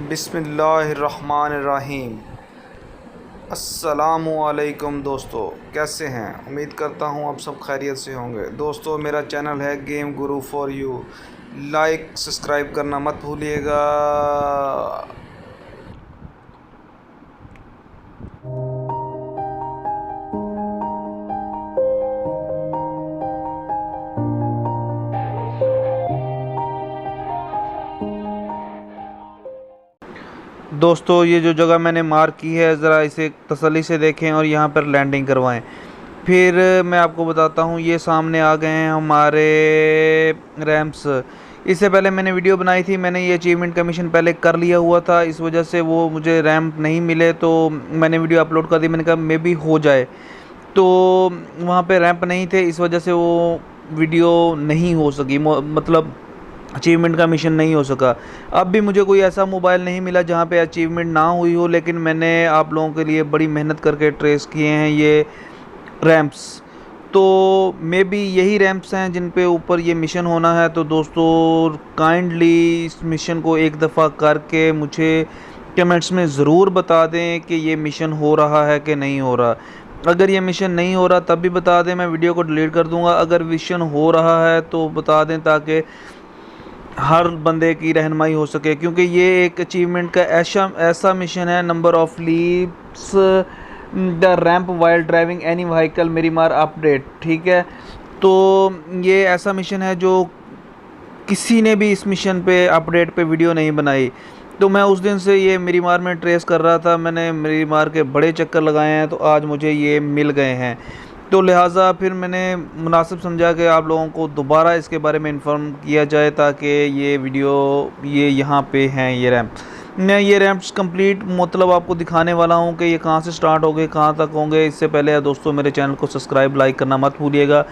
बिस्मिल्लाहिर्रहमानिर्रहीम। अस्सलामुअलैकुम दोस्तों, कैसे हैं? उम्मीद करता हूं आप सब खैरियत से होंगे। दोस्तों, मेरा चैनल है game Guru for you, like subscribe करना मत भूलिएगा। दोस्तों, ये जो जगह मैंने मार्क की है, ज़रा इसे तसल्ली से देखें और यहाँ पर लैंडिंग करवाएं। फिर मैं आपको बताता हूँ, ये सामने आ गए हैं हमारे रैम्प्स। इससे पहले मैंने वीडियो बनाई थी, मैंने ये अचीवमेंट का मिशन पहले कर लिया हुआ था, इस वजह से वो मुझे रैम्प नहीं मिले, तो मैंने वीडियो अपलोड कर दी। मैंने कहा मे बी हो जाए, तो वहाँ पे रैंप नहीं थे, इस वजह से वो वीडियो नहीं हो सकी, मतलब अचीवमेंट का मिशन नहीं हो सका। अब भी मुझे कोई ऐसा मोबाइल नहीं मिला जहाँ पे अचीवमेंट ना हुई हो, लेकिन मैंने आप लोगों के लिए बड़ी मेहनत करके ट्रेस किए हैं ये रैंप्स। तो मे बी यही रैंप्स हैं जिन पे ऊपर ये मिशन होना है। तो दोस्तों, काइंडली इस मिशन को एक दफ़ा करके मुझे कमेंट्स में ज़रूर बता दें कि ये मिशन हो रहा है कि नहीं हो रहा। अगर ये मिशन नहीं हो रहा तब भी बता दें, मैं वीडियो को डिलीट कर दूंगा। अगर मिशन हो रहा है तो बता दें, ताकि हर बंदे की रहनुमाई हो सके, क्योंकि ये एक अचीवमेंट का ऐसा मिशन है, number of leaps the ramp while driving any vehicle मिरीमार अपडेट। ठीक है, तो ये ऐसा मिशन है जो किसी ने भी इस मिशन पे अपडेट पे वीडियो नहीं बनाई। तो मैं उस दिन से ये मिरीमार में ट्रेस कर रहा था, मैंने मिरीमार के बड़े चक्कर लगाए हैं, तो आज मुझे ये मिल गए हैं। तो लिहाजा फिर मैंने मुनासिब समझा कि आप लोगों को दोबारा इसके बारे में इन्फॉर्म किया जाए, ताकि ये वीडियो ये यहाँ पे हैं ये रैंप। मैं ये रैंप्स कंप्लीट मतलब आपको दिखाने वाला हूँ कि ये कहाँ से स्टार्ट हो गए, कहाँ तक होंगे। इससे पहले दोस्तों, मेरे चैनल को सब्सक्राइब लाइक करना मत भूलिएगा।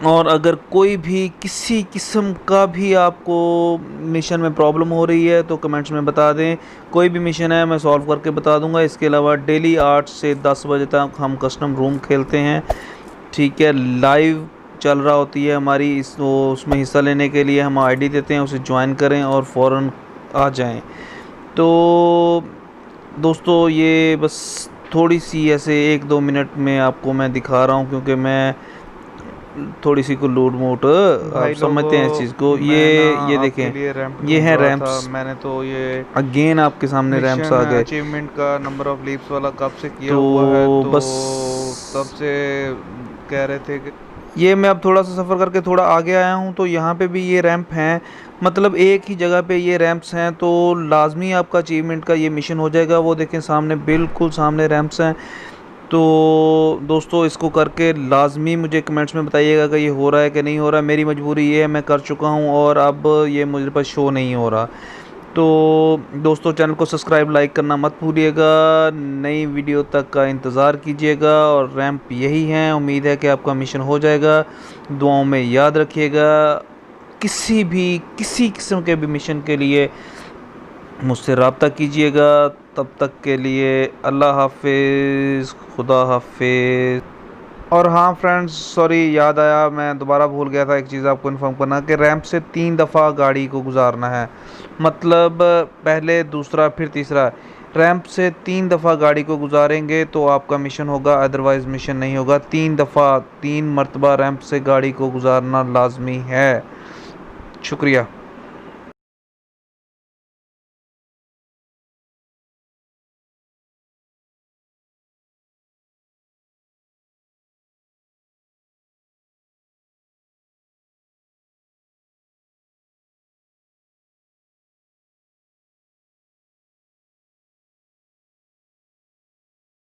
और अगर कोई भी किसी किस्म का भी आपको मिशन में प्रॉब्लम हो रही है तो कमेंट्स में बता दें। कोई भी मिशन है मैं सॉल्व करके बता दूंगा। इसके अलावा डेली 8 से 10 बजे तक हम कस्टम रूम खेलते हैं। ठीक है, लाइव चल रहा होती है हमारी, उसमें हिस्सा लेने के लिए हम आईडी देते हैं, उसे ज्वाइन करें और फ़ौरन आ जाएं। तो दोस्तों, ये बस थोड़ी सी ऐसे 1-2 मिनट में आपको मैं दिखा रहा हूँ, क्योंकि मैं थोड़ी सी को लूट मूट आप समझते हैं इस चीज़ को। ये देखें, ये है रैंप्स। मैंने तो ये अगेन आपके सामने रैंप्स आ गए। अचीवमेंट का नंबर ऑफ लीप्स वाला कब से किया तो हुआ है, तो बस तब से कह रहे थे कि ये मैं अब थोड़ा सा सफ़र करके थोड़ा आगे आया हूँ, तो यहाँ पे भी ये रैंप हैं, मतलब एक ही जगह पे ये रैंप्स हैं, तो लाजमी आपका अचीवमेंट का ये मिशन हो जाएगा। वो देखें सामने, बिल्कुल सामने रैंप्स हैं। तो दोस्तों, इसको करके लाजमी मुझे कमेंट्स में बताइएगा कि ये हो रहा है कि नहीं हो रहा। मेरी मजबूरी ये है, मैं कर चुका हूँ और अब ये मुझे पास शो नहीं हो रहा। तो दोस्तों, चैनल को सब्सक्राइब लाइक करना मत भूलिएगा। नई वीडियो तक का इंतज़ार कीजिएगा। और रैंप यही है, उम्मीद है कि आपका मिशन हो जाएगा। दुआओं में याद रखिएगा। किसी किस्म के भी मिशन के लिए मुझसे रब्ता कीजिएगा। तब तक के लिए अल्लाह हाफिज़, खुदा हाफिज़। और हाँ फ्रेंड्स, सॉरी, याद आया, मैं दोबारा भूल गया था एक चीज़ आपको इन्फॉर्म करना, कि रैंप से 3 दफ़ा गाड़ी को गुजारना है। मतलब पहले, दूसरा, फिर तीसरा। रैंप से 3 दफ़ा गाड़ी को गुजारेंगे तो आपका मिशन होगा, अदरवाइज़ मिशन नहीं होगा। 3 दफ़ा, 3 मरतबा रैंप से गाड़ी को गुजारना लाजमी है। शुक्रिया।